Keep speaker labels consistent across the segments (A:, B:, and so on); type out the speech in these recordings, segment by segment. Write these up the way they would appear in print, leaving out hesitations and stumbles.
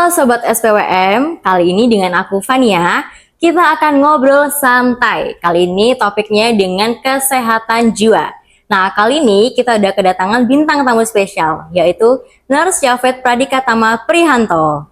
A: Halo Sobat SPWM, kali ini dengan aku Fania, kita akan ngobrol santai. Kali ini topiknya dengan kesehatan jiwa. Nah, kali ini kita udah kedatangan bintang tamu spesial, yaitu Nurse Yafet Pradikatama Prihanto.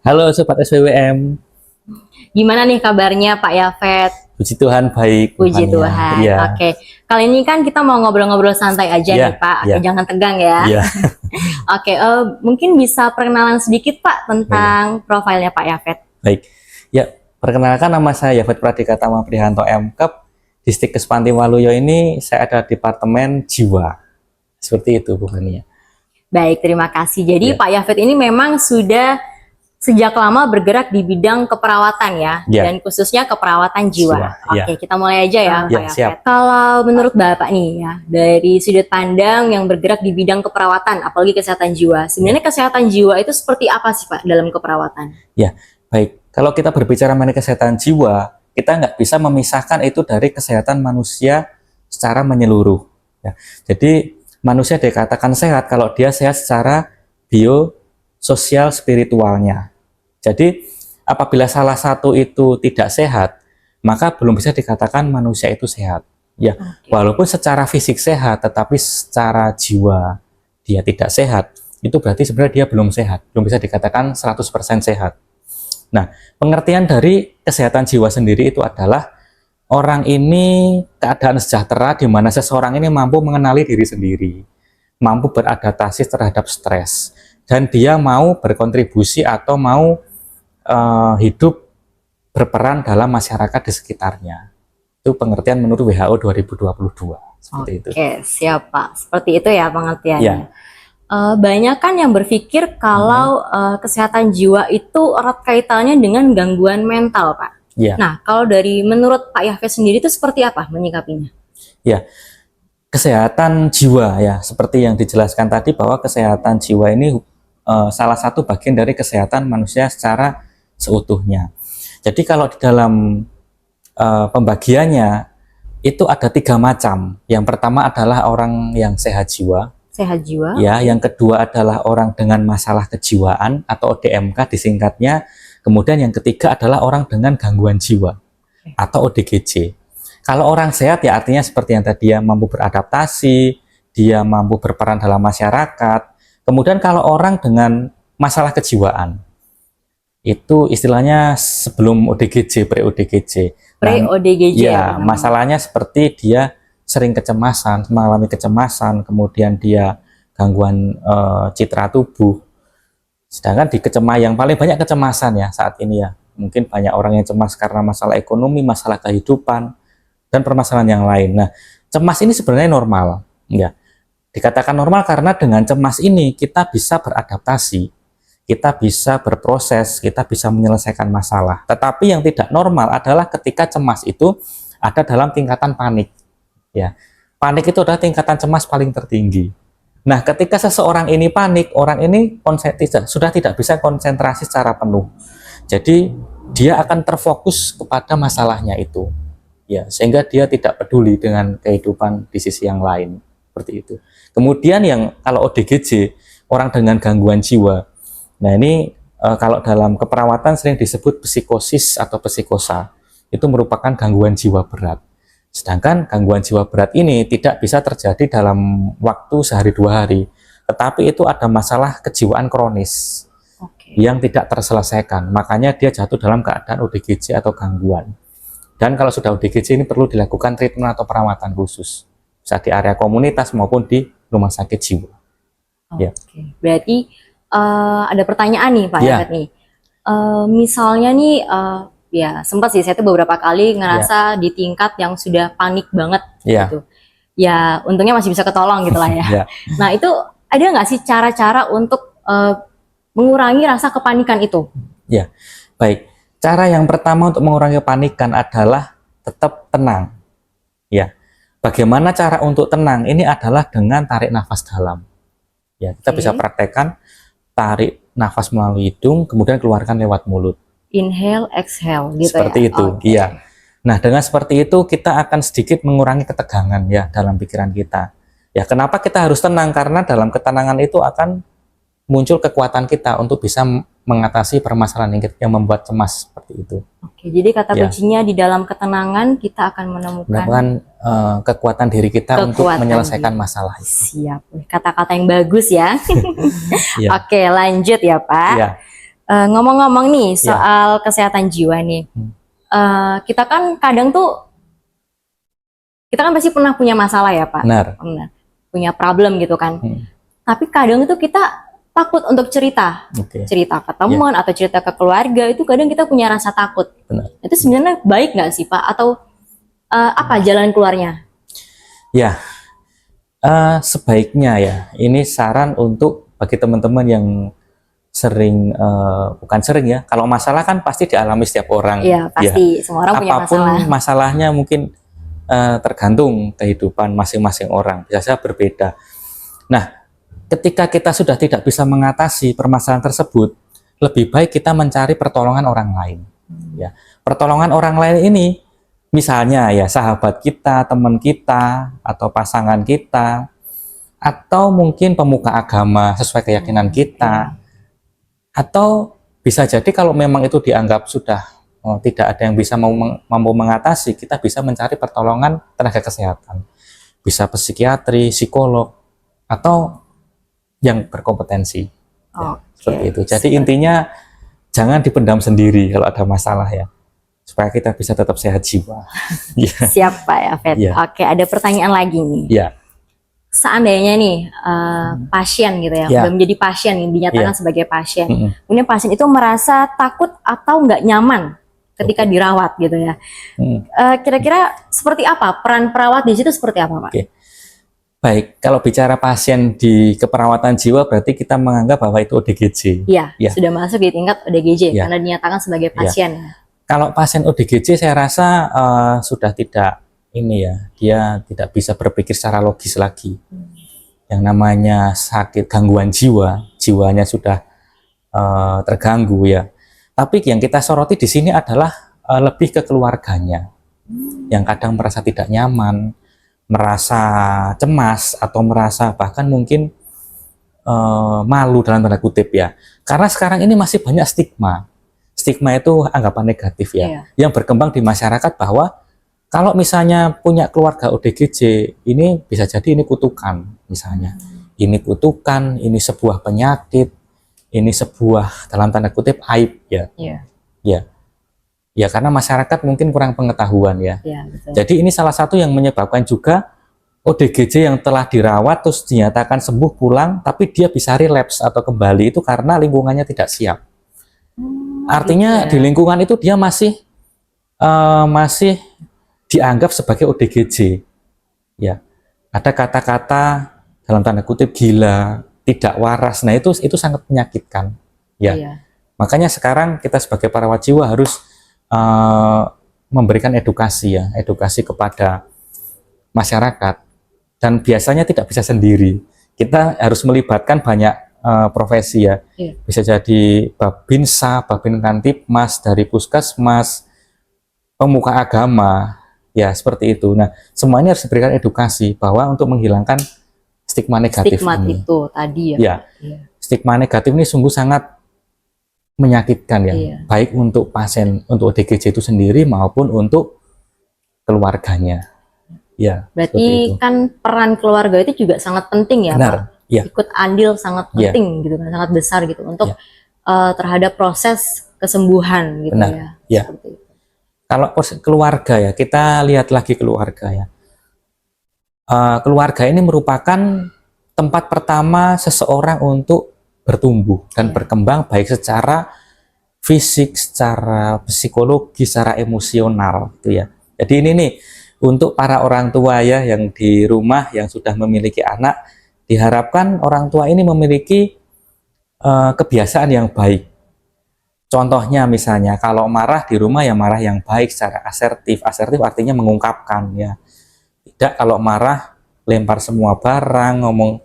B: Halo Sobat SPWM.
A: Gimana nih kabarnya Pak Yafet?
B: Puji Tuhan baik.
A: Puji Tuhan.
B: Ya.
A: Oke. Kali ini kan kita mau ngobrol-ngobrol santai aja nih Pak. Jangan tegang ya.
B: Ya.
A: Oke. Mungkin bisa perkenalan sedikit Pak tentang profilnya Pak Yafet.
B: Baik. Ya, perkenalkan nama saya Yafet Pradikatama Prihanto MKep. Distrik Kespanti Waluyo ini saya ada Departemen Jiwa. Seperti itu Bu Fania.
A: Baik, terima kasih. Jadi Pak Yafet ini memang sudah sejak lama bergerak di bidang keperawatan ya, dan khususnya keperawatan jiwa. Oke, kita mulai aja ya, Pak Yafet.
B: Siap.
A: Kalau menurut Bapak nih ya, dari sudut pandang yang bergerak di bidang keperawatan, apalagi kesehatan jiwa, sebenarnya kesehatan jiwa itu seperti apa sih Pak dalam keperawatan?
B: Ya, baik. Kalau kita berbicara mengenai kesehatan jiwa, kita nggak bisa memisahkan itu dari kesehatan manusia secara menyeluruh. Ya. Jadi manusia dikatakan sehat kalau dia sehat secara biososial spiritualnya. Jadi apabila salah satu itu tidak sehat, maka belum bisa dikatakan manusia itu sehat. Ya, walaupun secara fisik sehat, tetapi secara jiwa dia tidak sehat, itu berarti sebenarnya dia belum sehat, belum bisa dikatakan 100% sehat. Nah, pengertian dari kesehatan jiwa sendiri itu adalah orang ini keadaan sejahtera di mana seseorang ini mampu mengenali diri sendiri, mampu beradaptasi terhadap stres, dan dia mau berkontribusi atau mau hidup berperan dalam masyarakat di sekitarnya. Itu pengertian menurut WHO 2022. Seperti itu.
A: Oke, siap Pak. Seperti itu ya pengertiannya.
B: Ya.
A: Banyak kan yang berpikir kalau kesehatan jiwa itu erat kaitannya dengan gangguan mental, Pak.
B: Ya.
A: Nah, kalau dari menurut Pak Yafet sendiri itu seperti apa menyikapinya?
B: Ya, kesehatan jiwa ya, seperti yang dijelaskan tadi bahwa kesehatan jiwa ini salah satu bagian dari kesehatan manusia secara seutuhnya. Jadi kalau di dalam pembagiannya itu ada 3 macam. Yang pertama adalah orang yang sehat jiwa.
A: Sehat jiwa.
B: Ya, yang kedua adalah orang dengan masalah kejiwaan atau ODMK disingkatnya. Kemudian yang ketiga adalah orang dengan gangguan jiwa atau ODGJ. Kalau orang sehat ya artinya seperti yang tadi, ya mampu beradaptasi, dia mampu berperan dalam masyarakat. Kemudian kalau orang dengan masalah kejiwaan, itu istilahnya sebelum ODGJ, pre-ODGJ.
A: Pre-ODGJ.
B: Ya, masalahnya seperti dia sering kecemasan, mengalami kecemasan, kemudian dia gangguan citra tubuh. Sedangkan di yang paling banyak kecemasan ya saat ini ya. Mungkin banyak orang yang cemas karena masalah ekonomi, masalah kehidupan, dan permasalahan yang lain. Nah, cemas ini sebenarnya normal. Ya. Dikatakan normal karena dengan cemas ini kita bisa beradaptasi, kita bisa berproses, kita bisa menyelesaikan masalah. Tetapi yang tidak normal adalah ketika cemas itu ada dalam tingkatan panik. Ya, panik itu adalah tingkatan cemas paling tertinggi. Nah, ketika seseorang ini panik, orang ini sudah tidak bisa konsentrasi secara penuh. Jadi dia akan terfokus kepada masalahnya itu. Ya, sehingga dia tidak peduli dengan kehidupan di sisi yang lain. Seperti itu. Kemudian yang kalau ODGJ, orang dengan gangguan jiwa. Nah ini kalau dalam keperawatan sering disebut psikosis atau psikosa. Itu merupakan gangguan jiwa berat. Sedangkan gangguan jiwa berat ini tidak bisa terjadi dalam waktu sehari 2 hari. Tetapi itu ada masalah kejiwaan kronis yang tidak terselesaikan. Makanya dia jatuh dalam keadaan ODGJ atau gangguan. Dan kalau sudah ODGJ ini perlu dilakukan treatment atau perawatan khusus. Bisa di area komunitas maupun di rumah sakit jiwa.
A: Ya. Berarti ada pertanyaan nih Pak Yafet nih. Misalnya nih, ya sempat sih saya tuh beberapa kali ngerasa di tingkat yang sudah panik banget gitu. Ya untungnya masih bisa ketolong gitu lah ya. Nah itu ada nggak sih cara-cara untuk mengurangi rasa kepanikan itu? Ya,
B: baik. Cara yang pertama untuk mengurangi kepanikan adalah tetap tenang. Ya, bagaimana cara untuk tenang? Ini adalah dengan tarik nafas dalam. Ya, kita bisa praktekkan tarik nafas melalui hidung, kemudian keluarkan lewat mulut.
A: Inhale, exhale, gitu
B: seperti itu, iya. Nah, dengan seperti itu kita akan sedikit mengurangi ketegangan ya dalam pikiran kita. Ya, kenapa kita harus tenang? Karena dalam ketenangan itu akan muncul kekuatan kita untuk bisa mengatasi permasalahan yang membuat cemas seperti itu.
A: Oke, jadi kata
B: Ya.
A: kuncinya di dalam ketenangan kita akan menemukan
B: Kekuatan diri kita untuk
A: kekuatan
B: menyelesaikan
A: diri.
B: masalah itu.
A: Siap, kata-kata yang bagus ya.
B: Ya.
A: Oke, lanjut ya Pak.
B: Ya.
A: Ngomong-ngomong nih soal kesehatan jiwa nih, kita kan kadang tuh kita kan pasti pernah punya masalah ya Pak,
B: Benar.
A: pernah punya problem gitu kan. Tapi kadang itu kita takut untuk cerita,
B: Oke.
A: cerita ke teman atau cerita ke keluarga, itu kadang kita punya rasa takut.
B: Benar.
A: Itu sebenarnya baik nggak sih Pak? Atau apa jalan keluarnya?
B: Ya, sebaiknya ya, ini saran untuk bagi teman-teman yang sering, bukan sering ya, kalau masalah kan pasti dialami setiap orang.
A: Iya, pasti semua orang punya
B: Apapun
A: masalah.
B: masalahnya mungkin tergantung kehidupan masing-masing orang, biasanya berbeda. Nah, ketika kita sudah tidak bisa mengatasi permasalahan tersebut, lebih baik kita mencari pertolongan orang lain. Ya, pertolongan orang lain ini, misalnya ya sahabat kita, teman kita, atau pasangan kita, atau mungkin pemuka agama sesuai keyakinan kita, atau bisa jadi kalau memang itu dianggap sudah tidak ada yang bisa mampu mengatasi, kita bisa mencari pertolongan tenaga kesehatan, bisa psikiatri, psikolog, atau yang berkompetensi. Ya, seperti itu. Jadi intinya jangan dipendam sendiri kalau ada masalah ya, supaya kita bisa tetap sehat jiwa. Ya.
A: Siap Pak Yafet.
B: Ya.
A: Oke, ada pertanyaan lagi nih.
B: Ya.
A: Seandainya nih pasien gitu ya, udah menjadi pasien, dinyatakan sebagai pasien, kemudian pasien itu merasa takut atau nggak nyaman ketika dirawat gitu ya. Kira-kira seperti apa peran perawat di situ, seperti apa Pak?
B: Baik, kalau bicara pasien di keperawatan jiwa berarti kita menganggap bahwa itu ODGJ.
A: Iya, sudah masuk di tingkat ODGJ karena dinyatakan sebagai pasien.
B: Kalau pasien ODGJ saya rasa sudah tidak ini ya, dia tidak bisa berpikir secara logis lagi. Yang namanya sakit gangguan jiwa, jiwanya sudah terganggu ya. Tapi yang kita soroti di sini adalah lebih ke keluarganya, yang kadang merasa tidak nyaman, merasa cemas, atau merasa bahkan mungkin malu dalam tanda kutip ya. Karena sekarang ini masih banyak stigma. Stigma itu anggapan negatif ya, yang berkembang di masyarakat bahwa kalau misalnya punya keluarga ODGJ, ini bisa jadi ini kutukan misalnya. Ini kutukan, ini sebuah penyakit, ini sebuah dalam tanda kutip aib ya. Ya karena masyarakat mungkin kurang pengetahuan ya.
A: Betul.
B: Jadi ini salah satu yang menyebabkan juga ODGJ yang telah dirawat terus dinyatakan sembuh pulang, tapi dia bisa relapse atau kembali itu karena lingkungannya tidak siap. Artinya di lingkungan itu dia masih dianggap sebagai ODGJ. Ya, ada kata-kata dalam tanda kutip gila, tidak waras. Nah itu sangat menyakitkan. Ya, makanya sekarang kita sebagai perawat jiwa harus memberikan edukasi ya, edukasi kepada masyarakat. Dan biasanya tidak bisa sendiri. Kita harus melibatkan banyak profesi ya. Bisa jadi Babinsa, Babin Kantipmas, dari Puskesmas, pemuka agama, ya seperti itu. Nah, semuanya harus diberikan edukasi bahwa untuk menghilangkan stigma negatif ini.
A: Itu tadi ya.
B: Stigma negatif ini sungguh sangat menyakitkan ya, baik untuk pasien, untuk ODGJ itu sendiri maupun untuk keluarganya. Ya.
A: Berarti kan peran keluarga itu juga sangat penting ya,
B: benar,
A: Pak. Ikut andil sangat penting gitu kan, sangat besar gitu untuk terhadap proses kesembuhan gitu ya. Seperti itu.
B: Kalau keluarga ya, kita lihat lagi keluarga ya. Keluarga ini merupakan tempat pertama seseorang untuk bertumbuh dan berkembang baik secara fisik, secara psikologi, secara emosional gitu ya. Jadi ini nih untuk para orang tua ya yang di rumah yang sudah memiliki anak, diharapkan orang tua ini memiliki kebiasaan yang baik. Contohnya misalnya kalau marah di rumah ya marah yang baik secara asertif. Asertif artinya mengungkapkan ya. Tidak kalau marah lempar semua barang, ngomong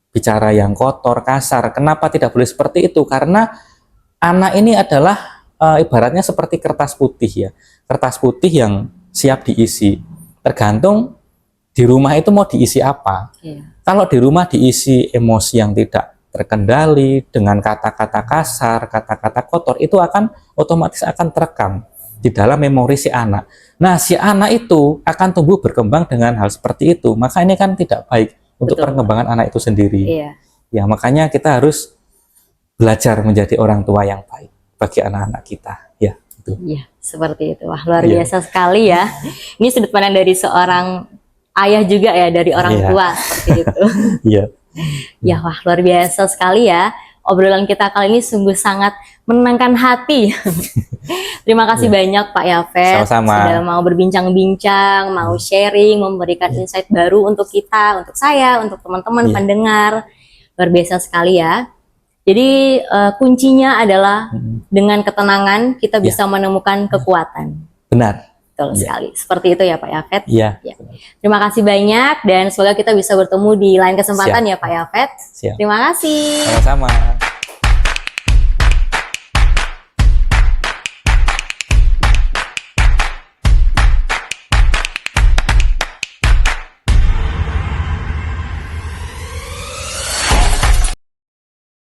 B: bicara yang kotor, kasar. Kenapa tidak boleh seperti itu? Karena anak ini adalah ibaratnya seperti kertas putih ya. Kertas putih yang siap diisi. Tergantung di rumah itu mau diisi apa. Kalau di rumah diisi emosi yang tidak terkendali dengan kata-kata kasar, kata-kata kotor, itu akan otomatis akan terekam di dalam memori si anak. Nah, si anak itu akan tumbuh berkembang dengan hal seperti itu. Maka ini kan tidak baik untuk
A: Betul.
B: perkembangan anak itu sendiri.
A: Iya.
B: Ya, makanya kita harus belajar menjadi orang tua yang baik bagi anak-anak kita. Ya, itu.
A: Iya, seperti itu. Wah, luar
B: Iya.
A: biasa sekali ya. Ini sudut pandang dari seorang ayah juga ya, dari orang
B: Iya.
A: tua seperti itu.
B: Iya.
A: Ya, wah, luar biasa sekali ya. Obrolan kita kali ini sungguh sangat menenangkan hati. Terima kasih banyak Pak Yafet
B: Sama-sama.
A: sudah mau berbincang-bincang, mau sharing, memberikan insight baru untuk kita, untuk saya, untuk teman-teman
B: Iya.
A: pendengar. Luar biasa sekali ya. Jadi kuncinya adalah dengan ketenangan kita bisa menemukan kekuatan.
B: Benar.
A: Betul
B: Iya.
A: sekali. Seperti itu ya Pak Yafet.
B: Iya.
A: Ya. Terima kasih banyak dan semoga kita bisa bertemu di lain kesempatan ya Pak Yafet.
B: Siap.
A: Terima kasih.
B: Sama-sama.